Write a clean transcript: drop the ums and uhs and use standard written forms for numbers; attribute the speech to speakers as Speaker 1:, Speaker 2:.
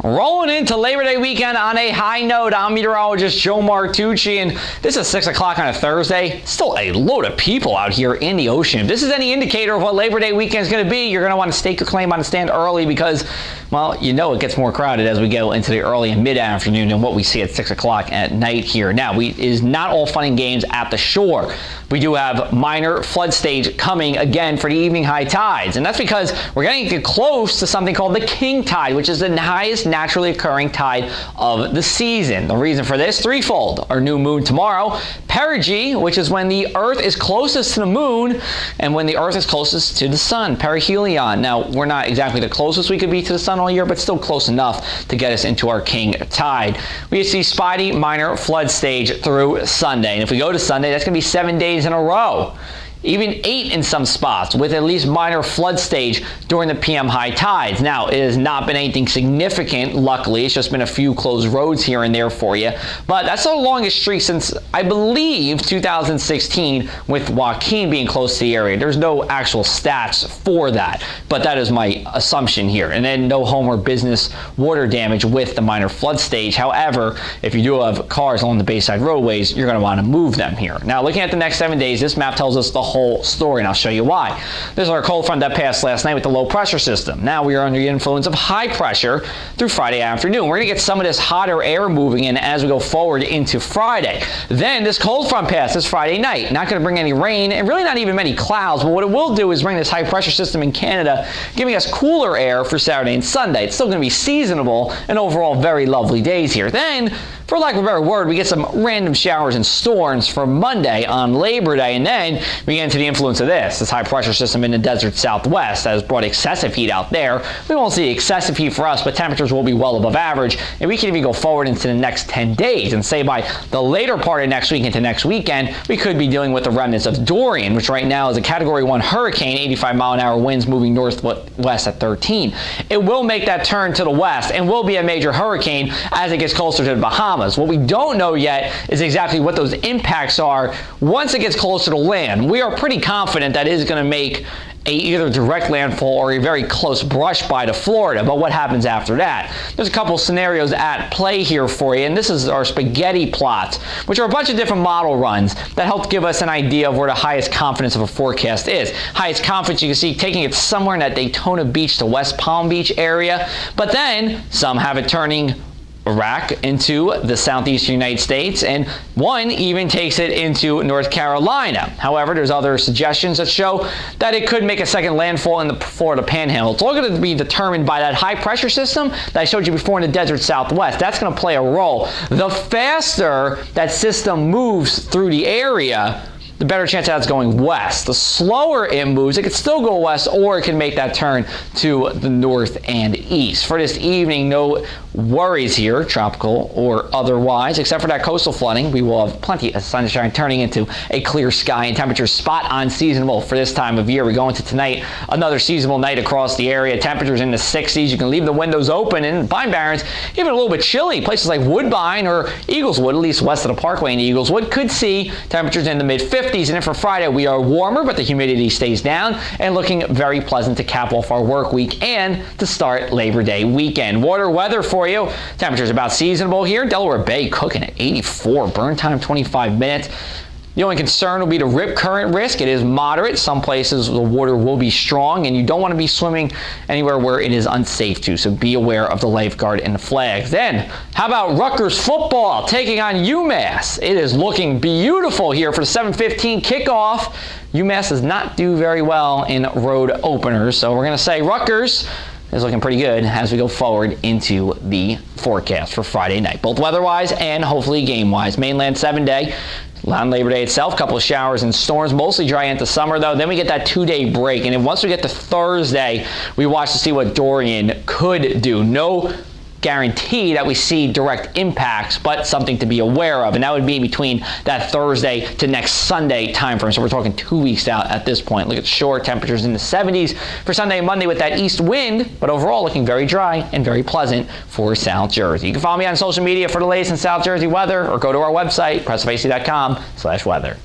Speaker 1: Rolling into Labor Day weekend on a high note. I'm meteorologist Joe Martucci, and this is 6 o'clock on a Thursday. Still a load of people out here in the ocean. If this is any indicator of what Labor Day weekend is going to be, you're going to want to stake your claim on the stand early because, well, you know it gets more crowded as we go into the early and mid-afternoon than what we see at 6 o'clock at night here. Now, it is not all fun and games at the shore. We do have minor flood stage coming again for the evening high tides, and that's because we're getting close to something called the king tide, which is the highest naturally occurring tide of the season. The reason for this, threefold. Our new moon tomorrow, perigee, which is when the Earth is closest to the moon and when the Earth is closest to the sun, perihelion. Now, we're not exactly the closest we could be to the sun all year, but still close enough to get us into our king tide. We see spotty minor flood stage through Sunday, and if we go to Sunday, that's going to be 7 days in a row. Even 8 in some spots, with at least minor flood stage during the PM high tides. Now, it has not been anything significant, luckily. It's just been a few closed roads here and there for you. But that's the longest streak since, I believe, 2016, with Joaquin being close to the area. There's no actual stats for that, but that is my assumption here. And then no home or business water damage with the minor flood stage. However, if you do have cars along the bayside roadways, you're going to want to move them here. Now, looking at the next 7 days, this map tells us the whole story, and I'll show you why. This is our cold front that passed last night with the low pressure system. Now we are under the influence of high pressure through Friday afternoon. We're going to get some of this hotter air moving in as we go forward into Friday. Then this cold front passes Friday night. Not going to bring any rain and really not even many clouds, but what it will do is bring this high pressure system in Canada, giving us cooler air for Saturday and Sunday. It's still going to be seasonable and overall very lovely days here. Then, for lack of a better word, we get some random showers and storms for Monday on Labor Day, and then we get into the influence of this high pressure system in the desert southwest that has brought excessive heat out there. We won't see excessive heat for us, but temperatures will be well above average, and we can even go forward into the next 10 days and say by the later part of next week into next weekend, we could be dealing with the remnants of Dorian, which right now is a Category 1 hurricane, 85-mile-an-hour winds moving northwest at 13. It will make that turn to the west and will be a major hurricane as it gets closer to the Bahamas. What we don't know yet is exactly what those impacts are once it gets closer to land. We are pretty confident that it is going to make either direct landfall or a very close brush by to Florida, but what happens after that? There's a couple scenarios at play here for you, and this is our spaghetti plots, which are a bunch of different model runs that help give us an idea of where the highest confidence of a forecast is. Highest confidence you can see taking it somewhere in that Daytona Beach to West Palm Beach area, but then some have it turning Iraq into the southeastern United States, and one even takes it into North Carolina. However, there's other suggestions that show that it could make a second landfall in the Florida Panhandle. It's all going to be determined by that high pressure system that I showed you before in the desert southwest. That's going to play a role. The faster that system moves through the area, the better chance that it's going west. The slower it moves, it could still go west, or it can make that turn to the north and east. For this evening, no worries here, tropical or otherwise, except for that coastal flooding. We will have plenty of sunshine turning into a clear sky and temperatures spot on seasonable for this time of year. We go into tonight, another seasonable night across the area. Temperatures in the 60s. You can leave the windows open, and Pine Barrens, even a little bit chilly. Places like Woodbine or Eagleswood, at least west of the Parkway in Eagleswood, could see temperatures in the mid-50s. And then for Friday, we are warmer, but the humidity stays down and looking very pleasant to cap off our work week and to start Labor Day weekend. Water weather for you. Temperatures about seasonable here. Delaware Bay cooking at 84. Burn time 25 minutes. The only concern will be the rip current risk. It is moderate. Some places the water will be strong, and you don't want to be swimming anywhere where it is unsafe to, so be aware of the lifeguard and the flags. Then, how about Rutgers football taking on UMass? It is looking beautiful here for the 7:15 kickoff. UMass does not do very well in road openers, so we're going to say Rutgers is looking pretty good as we go forward into the forecast for Friday night, both weather-wise and hopefully game-wise. Mainland 7-day. On Labor Day itself, a couple of showers and storms, mostly dry into summer though. Then we get that 2-day break, and then once we get to Thursday, we watch to see what Dorian could do. No guarantee that we see direct impacts, but something to be aware of, and that would be between that Thursday to next Sunday time frame. So we're talking 2 weeks out at this point. Look at shore temperatures in the 70s for Sunday and Monday with that east wind, but overall looking very dry and very pleasant for South Jersey. You can follow me on social media for the latest in South Jersey weather, or go to our website, pressofac.com/weather.